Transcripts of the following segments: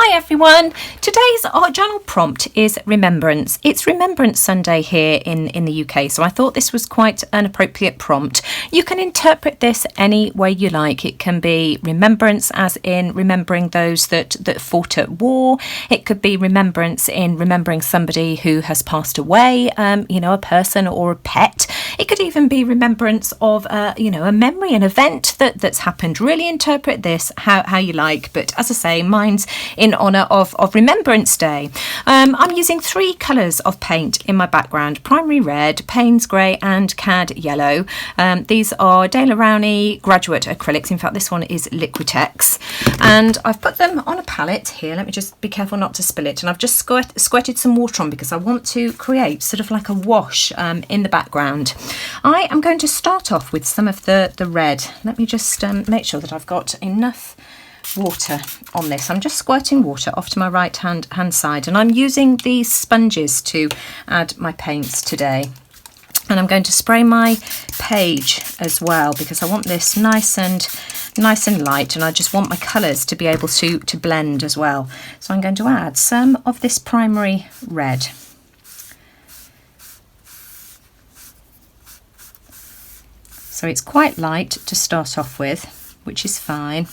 Hi everyone! Today's our journal prompt is Remembrance. It's Remembrance Sunday here in the UK, so I thought this was quite an appropriate prompt. You can interpret this any way you like. It can be remembrance as in remembering those that fought at war. It could be remembrance in remembering somebody who has passed away, a person or a pet. It could even be remembrance of a memory, an event that's happened. Really interpret this how you like, but as I say, mine's in honour of Remembrance Day. I'm using 3 colours of paint in my background: primary red, Payne's grey and cad yellow. These are Dale Rowney graduate acrylics. In fact, this one is Liquitex, and I've put them on a palette here. Let me just be careful not to spill it, and I've just squirted some water on because I want to create sort of like a wash in the background. I am going to start off with some of the red. Let me just make sure that I've got enough water on this. I'm just squirting water off to my right hand side, and I'm using these sponges to add my paints today. And I'm going to spray my page as well because I want this nice and light, and I just want my colours to be able to blend as well. So I'm going to add some of this primary red. So it's quite light to start off with, which is fine.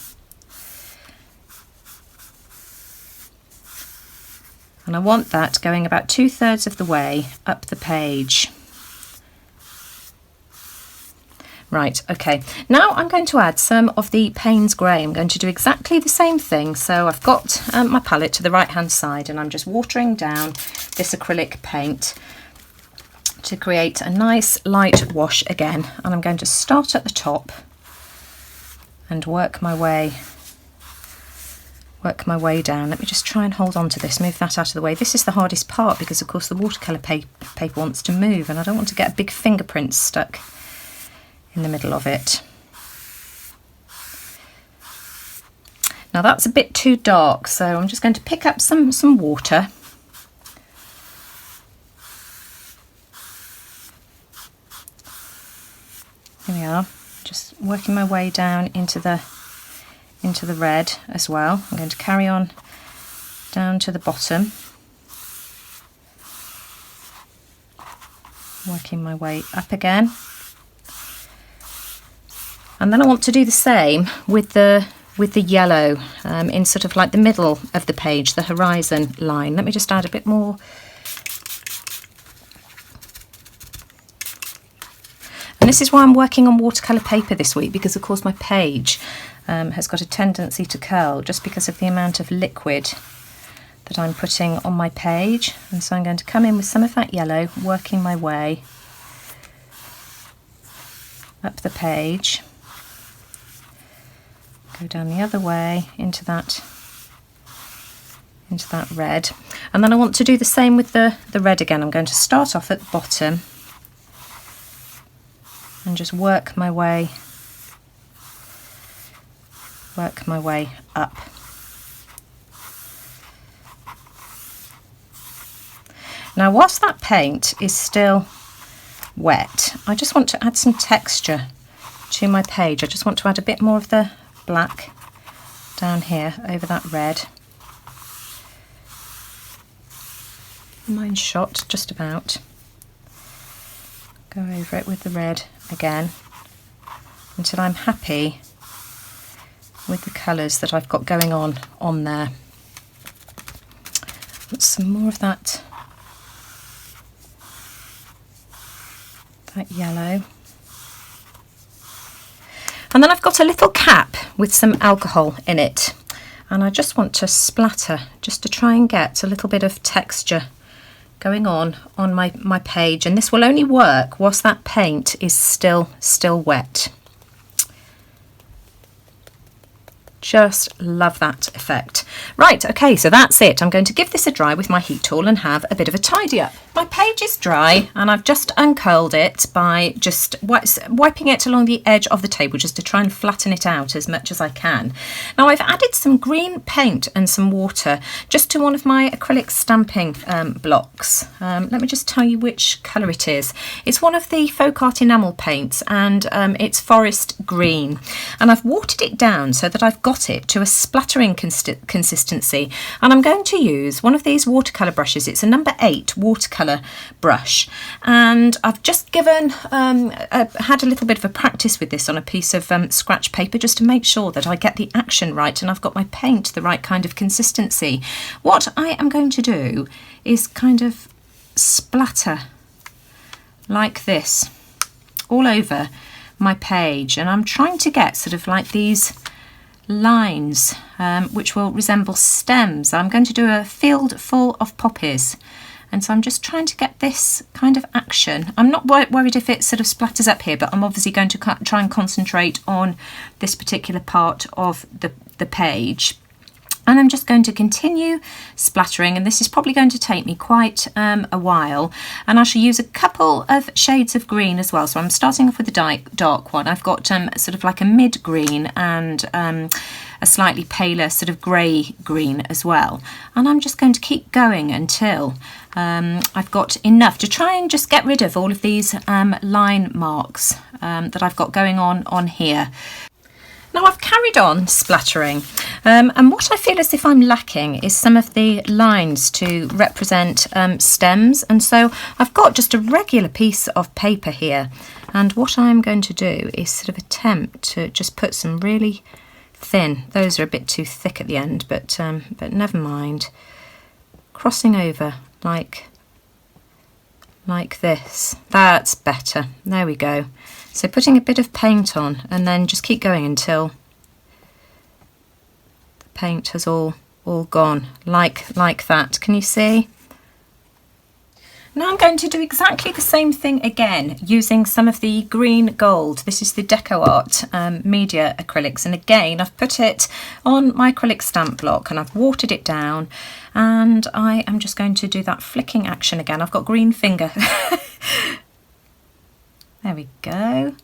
And I want that going about 2/3 of the way up the page. Right, okay. Now I'm going to add some of the Payne's grey. I'm going to do exactly the same thing. So I've got my palette to the right hand side, and I'm just watering down this acrylic paint to create a nice light wash again. And I'm going to start at the top and work my way down. Let me just try and hold on to this, move that out of the way. This is the hardest part because of course the watercolour paper wants to move, and I don't want to get a big fingerprint stuck in the middle of it. Now that's a bit too dark, so I'm just going to pick up some water. Here we are, just working my way down into the red as well. I'm going to carry on down to the bottom, working my way up again. And then I want to do the same with the yellow in sort of like the middle of the page, the horizon line. Let me just add a bit more. And this is why I'm working on watercolour paper this week, because of course my page has got a tendency to curl just because of the amount of liquid that I'm putting on my page. And so I'm going to come in with some of that yellow, working my way up the page, go down the other way into that red. And then I want to do the same with the red again. I'm going to start off at the bottom and just work my way up. Now whilst that paint is still wet, I just want to add some texture to my page. I just want to add a bit more of the black down here over that red. Mine's shot just about. Go over it with the red again until I'm happy with the colours that I've got going on there. Put some more of that yellow. And then I've got a little cap with some alcohol in it, and I just want to splatter just to try and get a little bit of texture going on my page, and this will only work whilst that paint is still wet. Just love that effect. Right, okay, so that's it. I'm going to give this a dry with my heat tool and have a bit of a tidy up. My page is dry, and I've just uncurled it by just wiping it along the edge of the table just to try and flatten it out as much as I can. Now I've added some green paint and some water just to one of my acrylic stamping blocks. Let me just tell you which colour it is. It's one of the folk art enamel paints, and it's forest green. And I've watered it down so that I've got got it to a splattering consistency, and I'm going to use one of these watercolour brushes. It's a number 8 watercolour brush, and I've just had a little bit of a practice with this on a piece of scratch paper just to make sure that I get the action right and I've got my paint the right kind of consistency. What I am going to do is kind of splatter like this all over my page, and I'm trying to get sort of like these lines which will resemble stems. I'm going to do a field full of poppies, and so I'm just trying to get this kind of action. I'm not worried if it sort of splatters up here, but I'm obviously going to try and concentrate on this particular part of the page. And I'm just going to continue splattering, and this is probably going to take me quite a while, and I shall use a couple of shades of green as well. So I'm starting off with the dark one. I've got sort of like a mid green and a slightly paler sort of grey green as well, and I'm just going to keep going until I've got enough to try and just get rid of all of these line marks that I've got going on here. Now I've carried on splattering, and what I feel as if I'm lacking is some of the lines to represent stems, and so I've got just a regular piece of paper here, and what I'm going to do is sort of attempt to just put some really thin, those are a bit too thick at the end, but never mind, crossing over like this. That's better. There we go. So putting a bit of paint on and then just keep going until the paint has all gone, like that. Can you see? Now I'm going to do exactly the same thing again using some of the green gold. This is the Deco Art media acrylics, and again I've put it on my acrylic stamp block and I've watered it down, and I am just going to do that flicking action again. I've got green finger. There we go.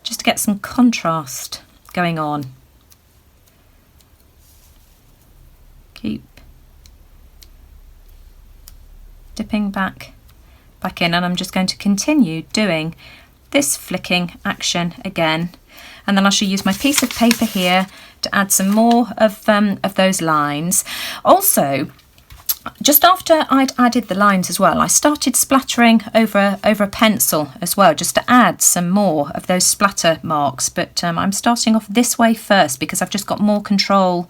Just to get some contrast going on. Keep dipping back in, and I'm just going to continue doing this flicking action again, and then I shall use my piece of paper here to add some more of those lines. Also, just after I'd added the lines as well, I started splattering over a pencil as well, just to add some more of those splatter marks, but I'm starting off this way first because I've just got more control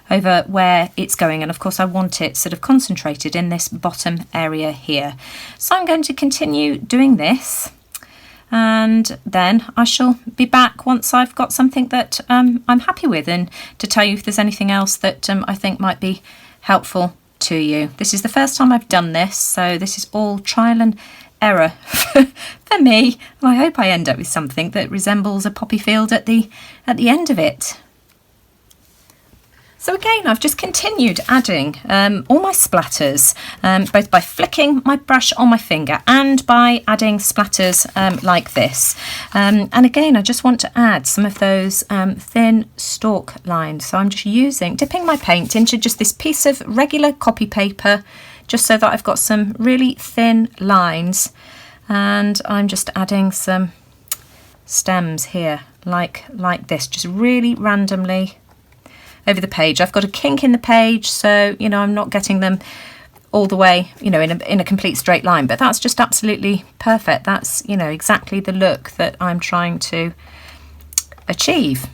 over where it's going, and of course I want it sort of concentrated in this bottom area here. So I'm going to continue doing this, and then I shall be back once I've got something that I'm happy with, and to tell you if there's anything else that I think might be helpful to you. This is the first time I've done this, so this is all trial and error for me, and I hope I end up with something that resembles a poppy field at the end of it. So again, I've just continued adding all my splatters, both by flicking my brush on my finger and by adding splatters like this. And again, I just want to add some of those thin stalk lines. So I'm just dipping my paint into just this piece of regular copy paper, just so that I've got some really thin lines. And I'm just adding some stems here, like this, just really randomly over the page. I've got a kink in the page, so I'm not getting them all the way in a complete straight line, but that's just absolutely perfect. That's exactly the look that I'm trying to achieve.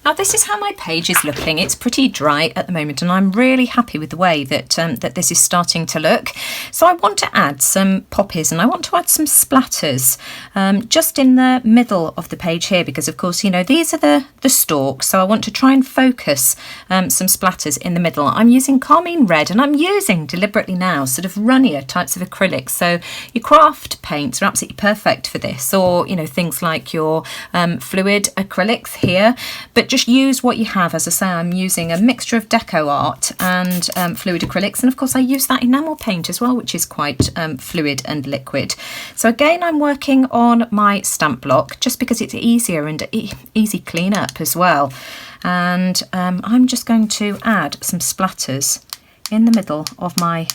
Now this is how my page is looking. It's pretty dry at the moment, and I'm really happy with the way that that this is starting to look. So I want to add some poppies, and I want to add some splatters just in the middle of the page here, because of course these are the stalks, so I want to try and focus some splatters in the middle. I'm using carmine red, and I'm using deliberately now sort of runnier types of acrylics. So your craft paints are absolutely perfect for this, or things like your fluid acrylics here, but just use what you have. As I say, I'm using a mixture of Deco Art and fluid acrylics, and of course I use that enamel paint as well, which is quite fluid and liquid. So again, I'm working on my stamp block just because it's easier and easy clean up as well, and I'm just going to add some splatters in the middle of my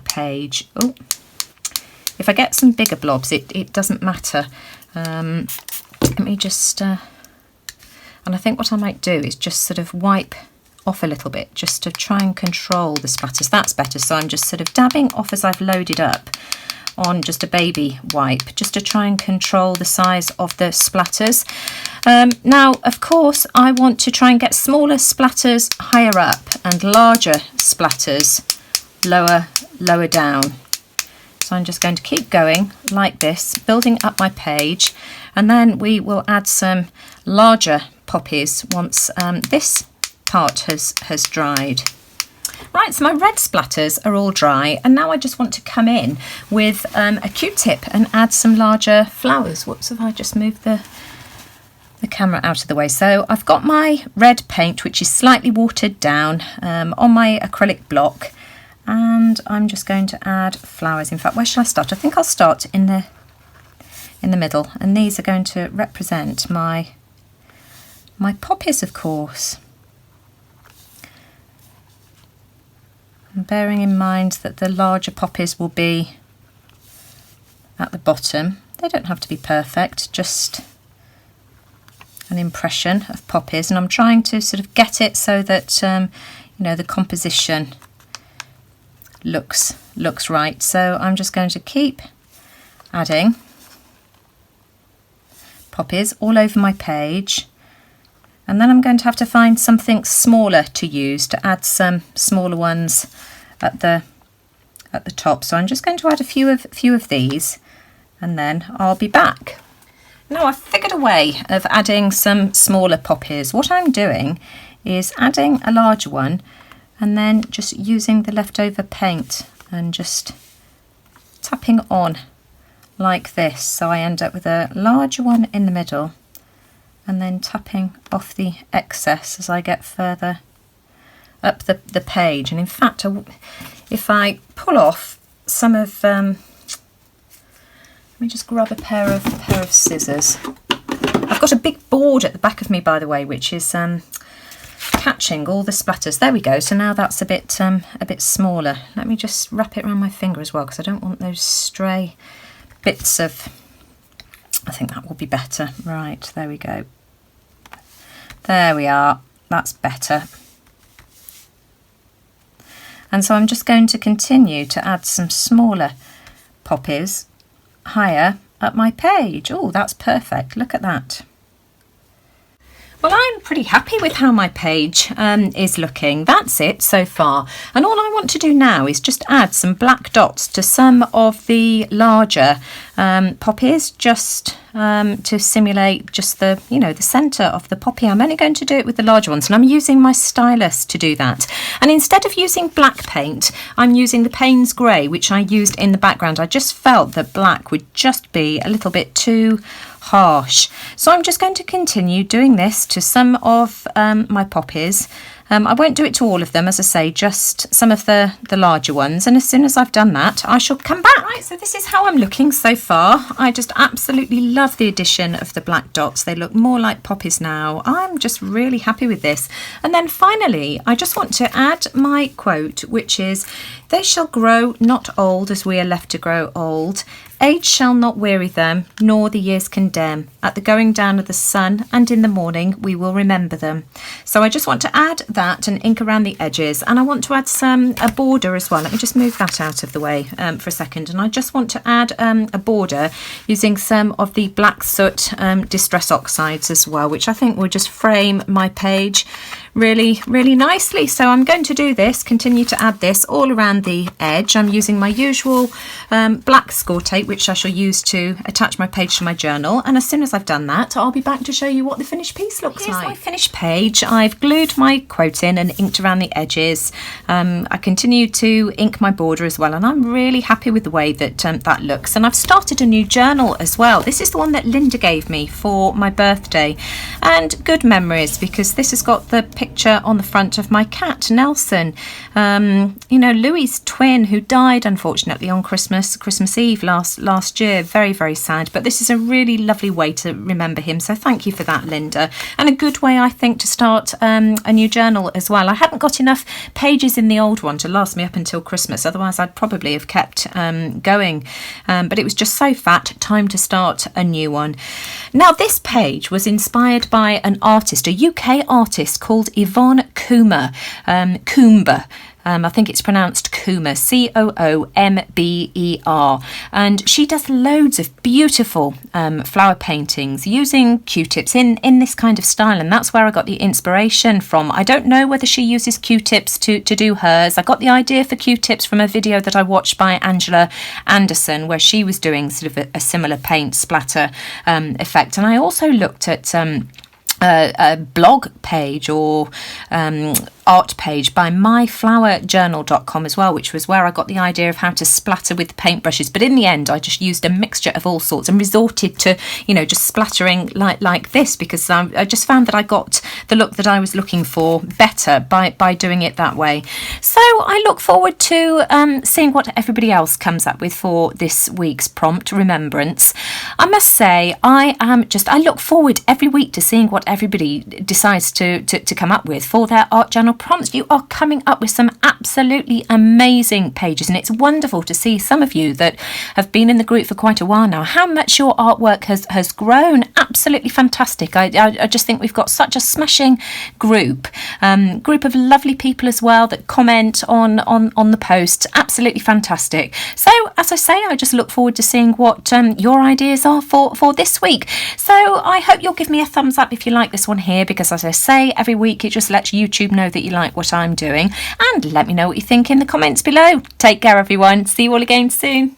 page. Oh, if I get some bigger blobs, it doesn't matter. Let me just And I think what I might do is just sort of wipe off a little bit just to try and control the splatters. That's better. So I'm just sort of dabbing off as I've loaded up on just a baby wipe, just to try and control the size of the splatters. Now, of course, I want to try and get smaller splatters higher up and larger splatters lower down. So I'm just going to keep going like this, building up my page, and then we will add some larger poppies once this part has dried. Right, so my red splatters are all dry, and now I just want to come in with a Q-tip and add some larger flowers. Whoops, have I just moved the camera out of the way? So I've got my red paint, which is slightly watered down, on my acrylic block, and I'm just going to add flowers. In fact, where should I start? I think I'll start in the middle, and these are going to represent my poppies, of course. And bearing in mind that the larger poppies will be at the bottom. They don't have to be perfect, just an impression of poppies, and I'm trying to sort of get it so that you know, the composition looks right. So I'm just going to keep adding poppies all over my page, and then I'm going to have to find something smaller to use to add some smaller ones at the top. So I'm just going to add a few of these, and then I'll be back. Now I've figured a way of adding some smaller poppies. What I'm doing is adding a larger one and then just using the leftover paint and just tapping on like this. So I end up with a larger one in the middle, and then tapping off the excess as I get further up the page. And in fact, if I pull off some of, let me just grab a pair of scissors. I've got a big board at the back of me, by the way, which is catching all the splatters. There we go. So now that's a bit smaller. Let me just wrap it around my finger as well, because I don't want those stray bits of. I think that will be better. Right, there we go. There we are. That's better. And so I'm just going to continue to add some smaller poppies higher up my page. Oh, that's perfect. Look at that. Well, I'm pretty happy with how my page is looking. That's it so far. And all I want to do now is just add some black dots to some of the larger poppies, just to simulate just the centre of the poppy. I'm only going to do it with the larger ones, and I'm using my stylus to do that. And instead of using black paint, I'm using the Payne's Grey, which I used in the background. I just felt that black would just be a little bit too harsh. So I'm just going to continue doing this to some of my poppies. I won't do it to all of them, as I say, just some of the larger ones. And as soon as I've done that, I shall come back. Right, so this is how I'm looking so far. I just absolutely love the addition of the black dots. They look more like poppies now. I'm just really happy with this. And then finally, I just want to add my quote, which is, "They shall grow not old as we are left to grow old. Age shall not weary them, nor the years condemn. At the going down of the sun and in the morning we will remember them." So I just want to add that and ink around the edges, and I want to add a border as well. Let me just move that out of the way for a second, and I just want to add a border using some of the black soot distress oxides as well, which I think will just frame my page really nicely. So I'm going to do this, continue to add this all around the edge. I'm using my usual black score tape, which I shall use to attach my page to my journal, and as soon as I've done that, I'll be back to show you what the finished piece looks like. Here's my finished page. I've glued my quote in and inked around the edges. I continue to ink my border as well, and I'm really happy with the way that that looks. And I've started a new journal as well. This is the one that Linda gave me for my birthday, and good memories, because this has got the picture on the front of my cat, Nelson. You know, Louis's twin, who died unfortunately on Christmas Eve last year. Very, very sad. But this is a really lovely way to remember him. So thank you for that, Linda. And a good way, I think, to start a new journal as well. I hadn't got enough pages in the old one to last me up until Christmas. Otherwise, I'd probably have kept going. But it was just so fat. Time to start a new one. Now, this page was inspired by an artist, a UK artist called Yvonne Coomer. Coomber. I think it's pronounced Coomer, Coomber. And she does loads of beautiful flower paintings using Q-tips in this kind of style. And that's where I got the inspiration from. I don't know whether she uses Q-tips to do hers. I got the idea for Q-tips from a video that I watched by Angela Anderson, where she was doing sort of a similar paint splatter effect. And I also looked at a blog page or art page by myflowerjournal.com as well, which was where I got the idea of how to splatter with paintbrushes. But in the end, I just used a mixture of all sorts and resorted to, you know, just splattering like this, because I just found that I got the look that I was looking for better by doing it that way. So I look forward to seeing what everybody else comes up with for this week's prompt, Remembrance. I must say, I look forward every week to seeing what everybody decides to come up with for their art journal prompts. You are coming up with some absolutely amazing pages, and it's wonderful to see some of you that have been in the group for quite a while now, how much your artwork has grown. Absolutely fantastic. I just think we've got such a smashing group of lovely people as well that comment on the post. Absolutely fantastic. So as I say, I just look forward to seeing what your ideas are for this week. So I hope you'll give me a thumbs up if you like this one here, because as I say, every week it just lets YouTube know that you like what I'm doing, and let me know what you think in the comments below. Take care, everyone. See you all again soon.